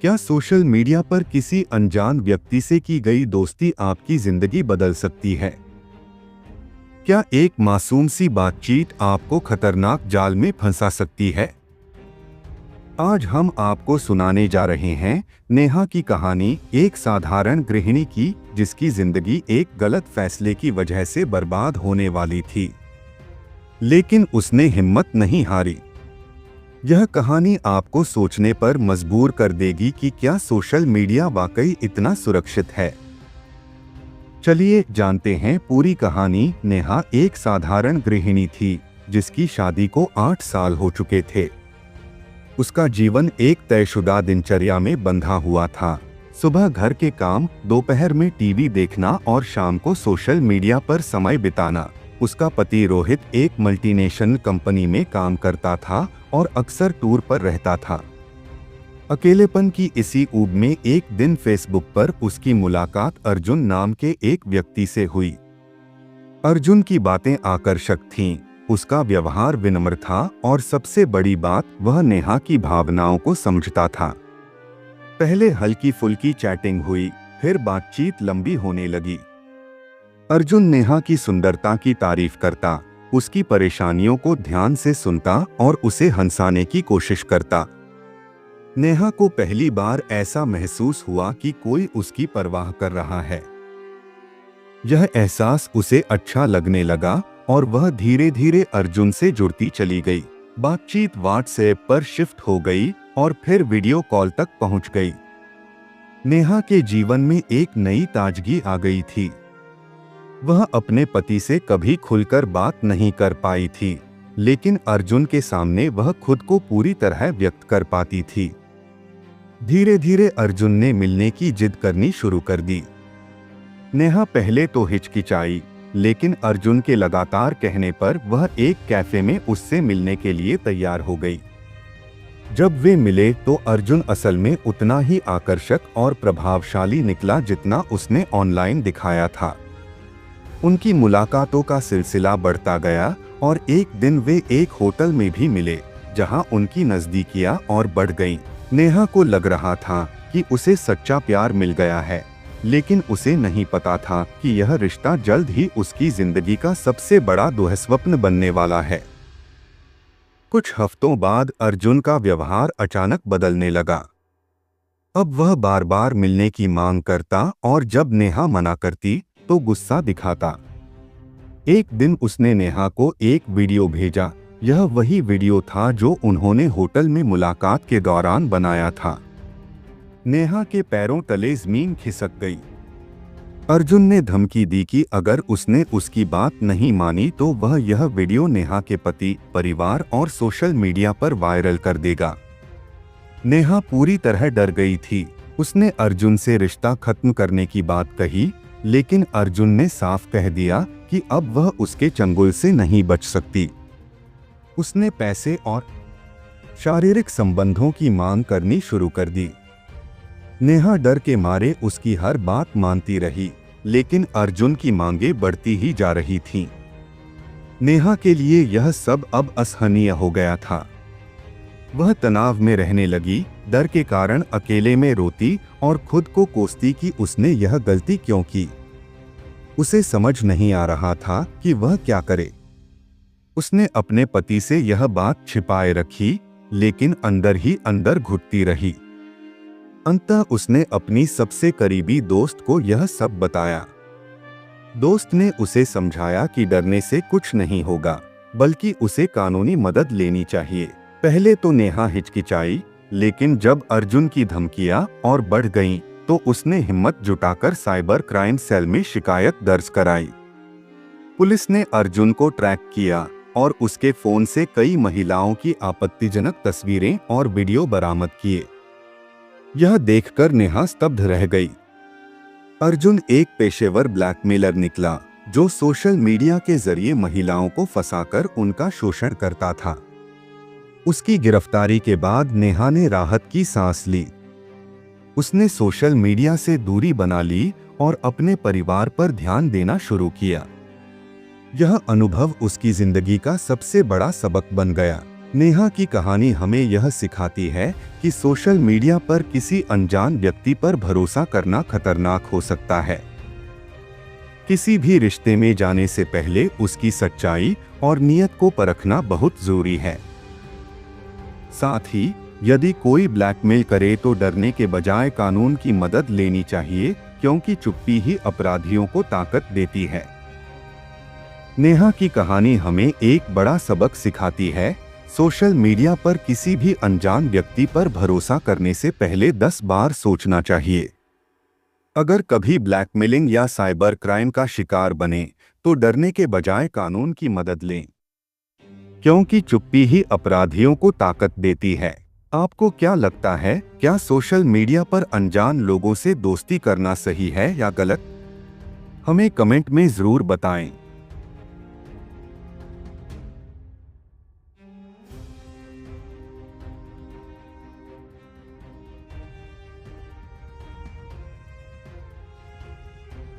क्या social media पर किसी अनजान व्यक्ति से की गई दोस्ती आपकी जिंदगी बदल सकती है? क्या एक मासूम सी बातचीत आपको खतरनाक जाल में फंसा सकती है? आज हम आपको सुनाने जा रहे हैं नेहा की कहानी, एक साधारण गृहिणी की जिसकी जिंदगी एक गलत फैसले की वजह से बर्बाद होने वाली थी, लेकिन उसने हिम्मत नहीं हारी। यह कहानी आपको सोचने पर मजबूर कर देगी कि क्या सोशल मीडिया वाकई इतना सुरक्षित है। चलिए जानते हैं पूरी कहानी। नेहा एक साधारण गृहिणी थी जिसकी शादी को 8 साल हो चुके थे। उसका जीवन एक तयशुदा दिनचर्या में बंधा हुआ था। सुबह घर के काम, दोपहर में टीवी देखना और शाम को सोशल मीडिया पर समय बिताना। उसका पति रोहित एक मल्टीनेशनल कंपनी में काम करता था और अक्सर टूर पर रहता था। अकेलेपन की इसी ऊब में एक दिन फेसबुक पर उसकी मुलाकात अर्जुन नाम के एक व्यक्ति से हुई। अर्जुन की बातें आकर्षक थीं, उसका व्यवहार विनम्र था और सबसे बड़ी बात, वह नेहा की भावनाओं को समझता था। पहले हल्की फुल्की चैटिंग हुई, फिर बातचीत लंबी होने लगी। अर्जुन नेहा की सुंदरता की तारीफ करता, उसकी परेशानियों को ध्यान से सुनता और उसे हंसाने की कोशिश करता। नेहा को पहली बार ऐसा महसूस हुआ कि कोई उसकी परवाह कर रहा है। यह एहसास उसे अच्छा लगने लगा और वह धीरे धीरे अर्जुन से जुड़ती चली गई। बातचीत व्हाट्सएप पर शिफ्ट हो गई और फिर वीडियो कॉल तक पहुंच गई। नेहा के जीवन में एक नई ताजगी आ गई थी। वह अपने पति से कभी खुलकर बात नहीं कर पाई थी, लेकिन अर्जुन के सामने वह खुद को पूरी तरह व्यक्त कर पाती थी। धीरे धीरे अर्जुन ने मिलने की जिद करनी शुरू कर दी। नेहा पहले तो हिचकिचाई, लेकिन अर्जुन के लगातार कहने पर वह एक कैफे में उससे मिलने के लिए तैयार हो गई। जब वे मिले तो अर्जुन असल में उतना ही आकर्षक और प्रभावशाली निकला जितना उसने ऑनलाइन दिखाया था। उनकी मुलाकातों का सिलसिला बढ़ता गया और एक दिन वे एक होटल में भी मिले, जहां उनकी नजदीकियां और बढ़ गईं। नेहा को लग रहा था कि उसे सच्चा प्यार मिल गया है, लेकिन उसे नहीं पता था कि यह रिश्ता जल्द ही उसकी जिंदगी का सबसे बड़ा दुःस्वप्न बनने वाला है। कुछ हफ्तों बाद अर्जुन का व्यवहार अचानक बदलने लगा। अब वह बार बार मिलने की मांग करता और जब नेहा मना करती तो गुस्सा दिखाता। एक दिन उसने नेहा को एक वीडियो भेजा। यह वही वीडियो था जो उन्होंने होटल में मुलाकात के दौरान बनाया था। नेहा के पैरों तले जमीन खिसक गई। अर्जुन ने धमकी दी कि अगर उसने उसकी बात नहीं मानी तो वह यह वीडियो नेहा के पति, परिवार और सोशल मीडिया पर वायरल कर देगा। नेहा पूरी तरह डर गई थी। उसने अर्जुन से रिश्ता खत्म करने की बात कही, लेकिन अर्जुन ने साफ कह दिया कि अब वह उसके चंगुल से नहीं बच सकती। उसने पैसे और शारीरिक संबंधों की मांग करनी शुरू कर दी। नेहा डर के मारे उसकी हर बात मानती रही, लेकिन अर्जुन की मांगें बढ़ती ही जा रही थीं। नेहा के लिए यह सब अब असहनीय हो गया था। वह तनाव में रहने लगी, डर के कारण अकेले में रोती और खुद को कोसती कि उसने यह गलती क्यों की। उसे समझ नहीं आ रहा था कि वह क्या करे। उसने अपने पति से यह बात छिपाए रखी, लेकिन अंदर ही अंदर घुटती रही। अंततः उसने अपनी सबसे करीबी दोस्त को यह सब बताया। दोस्त ने उसे समझाया कि डरने से कुछ नहीं होगा, बल्कि उसे कानूनी मदद लेनी चाहिए। पहले तो नेहा हिचकिचाई, लेकिन जब अर्जुन की धमकियां और बढ़ गईं, तो उसने हिम्मत जुटाकर साइबर क्राइम सेल में शिकायत दर्ज कराई। पुलिस ने अर्जुन को ट्रैक किया और उसके फोन से कई महिलाओं की आपत्तिजनक तस्वीरें और वीडियो बरामद किए। यह देखकर नेहा स्तब्ध रह गई। अर्जुन एक पेशेवर ब्लैकमेलर निकला, जो सोशल मीडिया के जरिए महिलाओं को फंसाकर उनका शोषण करता था। उसकी गिरफ्तारी के बाद नेहा ने राहत की सांस ली। उसने सोशल मीडिया से दूरी बना ली और अपने परिवार पर ध्यान देना शुरू किया। यह अनुभव उसकी जिंदगी का सबसे बड़ा सबक बन गया। नेहा की कहानी हमें यह सिखाती है कि सोशल मीडिया पर किसी अनजान व्यक्ति पर भरोसा करना खतरनाक हो सकता है। किसी भी रिश्ते में जाने से पहले उसकी सच्चाई और नीयत को परखना बहुत जरूरी है। साथ ही यदि कोई ब्लैकमेल करे तो डरने के बजाय कानून की मदद लेनी चाहिए, क्योंकि चुप्पी ही अपराधियों को ताकत देती है। नेहा की कहानी हमें एक बड़ा सबक सिखाती है। सोशल मीडिया पर किसी भी अनजान व्यक्ति पर भरोसा करने से पहले 10 बार सोचना चाहिए। अगर कभी ब्लैकमेलिंग या साइबर क्राइम का शिकार बने तो डरने के बजाय कानून की मदद लें, क्योंकि चुप्पी ही अपराधियों को ताकत देती है। आपको क्या लगता है, क्या सोशल मीडिया पर अनजान लोगों से दोस्ती करना सही है या गलत? हमें कमेंट में जरूर बताएं।